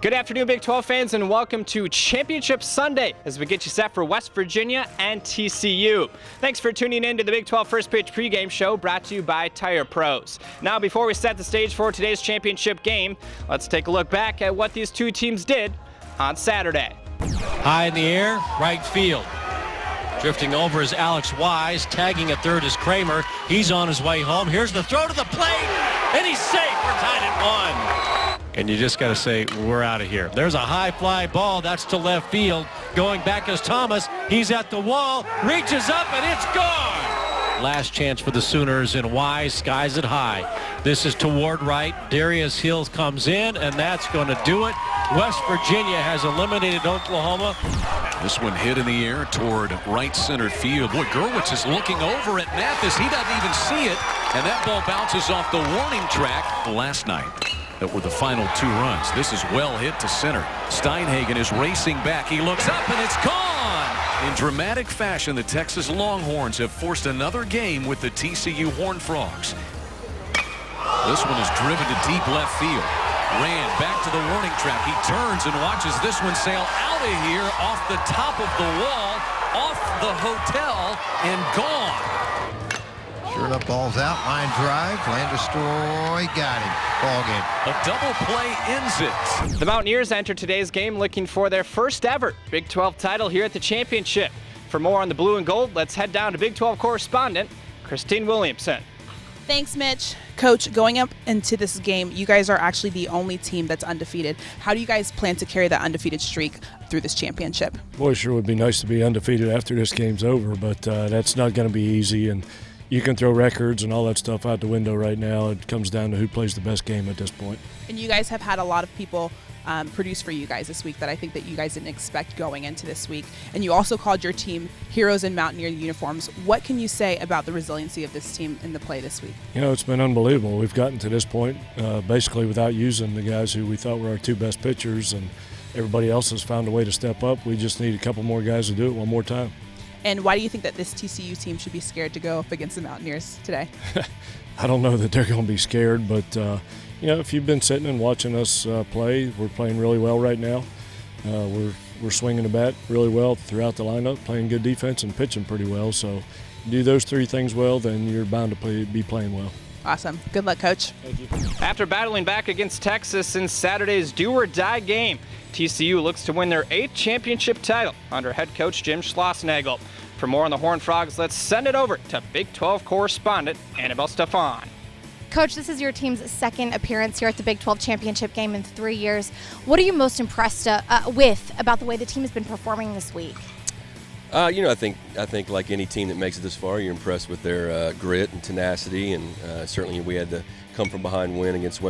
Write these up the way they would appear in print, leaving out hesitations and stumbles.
Good afternoon, Big 12 fans, and welcome to Championship Sunday as we get you set for West Virginia and TCU. Thanks for tuning in to the Big 12 First Pitch pregame show brought to you by Tire Pros. Now, before we set the stage for today's championship game, let's take a look back at what these two teams did on Saturday. High in the air, right field. Drifting over is Alex Wise. Tagging at third is Kramer. He's on his way home. Here's the throw to the plate, and he's safe. We're tied at 1. And you just got to say, we're out of here. There's a high fly ball. That's to left field. Going back is Thomas. He's at the wall. Reaches up, and it's gone. Last chance for the Sooners, and Wise skies it high. This is toward right. Darius Hills comes in, and that's going to do it. West Virginia has eliminated Oklahoma. This one hit in the air toward right center field. Boy, Gerwitz is looking over at Mathis. He doesn't even see it, and that ball bounces off the warning track last night. That were the final 2 runs. This is well hit to center. Steinhagen is racing back. He looks up, and it's gone! In dramatic fashion, the Texas Longhorns have forced another game with the TCU Horned Frogs. This one is driven to deep left field. Ran back to the warning track. He turns and watches this one sail out of here off the top of the wall, off the hotel, and gone. Sure enough, ball's out, line drive, Landestroy got him. Ball game. A double play ends it. The Mountaineers enter today's game looking for their first ever Big 12 title here at the championship. For more on the blue and gold, let's head down to Big 12 correspondent Christine Williamson. Thanks, Mitch. Coach, going up into this game, you guys are actually the only team that's undefeated. How do you guys plan to carry that undefeated streak through this championship? Boy, sure would be nice to be undefeated after this game's over, but that's not going to be easy. And you can throw records and all that stuff out the window right now. It comes down to who plays the best game at this point. And you guys have had a lot of people produce for you guys this week that I think that you guys didn't expect going into this week. And you also called your team heroes in Mountaineer uniforms. What can you say about the resiliency of this team in the play this week? You know, it's been unbelievable. We've gotten to this point basically without using the guys who we thought were our 2 best pitchers, and everybody else has found a way to step up. We just need a couple more guys to do it one more time. And why do you think that this TCU team should be scared to go up against the Mountaineers today? I don't know that they're going to be scared, but you know, if you've been sitting and watching us play, we're playing really well right now. We're swinging the bat really well throughout the lineup, playing good defense and pitching pretty well. So do those 3 things well, then you're bound to be playing well. Awesome. Good luck, Coach. Thank you. After battling back against Texas in Saturday's do-or-die game, TCU looks to win their 8th championship title under head coach Jim Schlossnagle. For more on the Horned Frogs, let's send it over to Big 12 correspondent Annabelle Stefan. Coach, this is your team's 2nd appearance here at the Big 12 championship game in 3 years. What are you most impressed with about the way the team has been performing this week? You know, I think like any team that makes it this far, you're impressed with their grit and tenacity, and certainly we had to come from behind win against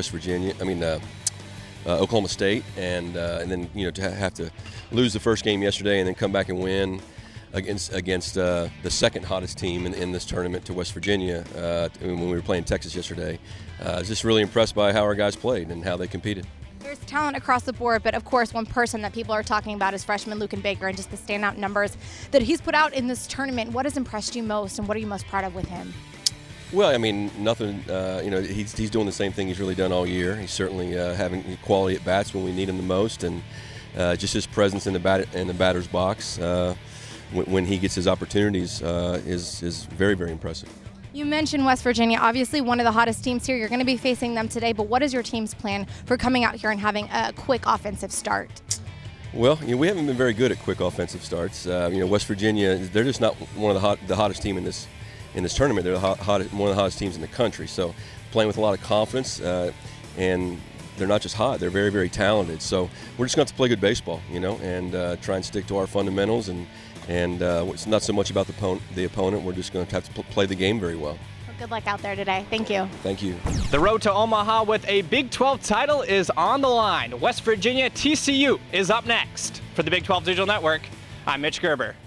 Oklahoma State, and then to have to lose the first game yesterday and then come back and win against the second hottest team in this tournament to West Virginia when we were playing Texas yesterday. I was just really impressed by how our guys played and how they competed. There's talent across the board, but of course one person that people are talking about is freshman Luken Baker and just the standout numbers that he's put out in this tournament. What has impressed you most, and what are you most proud of with him? Well, I mean, nothing. He's doing the same thing he's really done all year. He's certainly having quality at bats when we need him the most, and just his presence in the batter's box when he gets his opportunities is very, very impressive. You mentioned West Virginia, obviously one of the hottest teams here. You're going to be facing them today, but what is your team's plan for coming out here and having a quick offensive start? Well, we haven't been very good at quick offensive starts. West Virginia, they're just not one of the hottest team in this tournament. They're one of the hottest teams in the country. So playing with a lot of confidence, and they're not just hot, they're very, very talented. So we're just going to have to play good baseball, and try and stick to our fundamentals, and it's not so much about the opponent. We're just going to have to play the game very well. Good luck out there today. Thank you. Thank you. The road to Omaha with a Big 12 title is on the line. West Virginia TCU is up next. For the Big 12 Digital Network, I'm Mitch Gerber.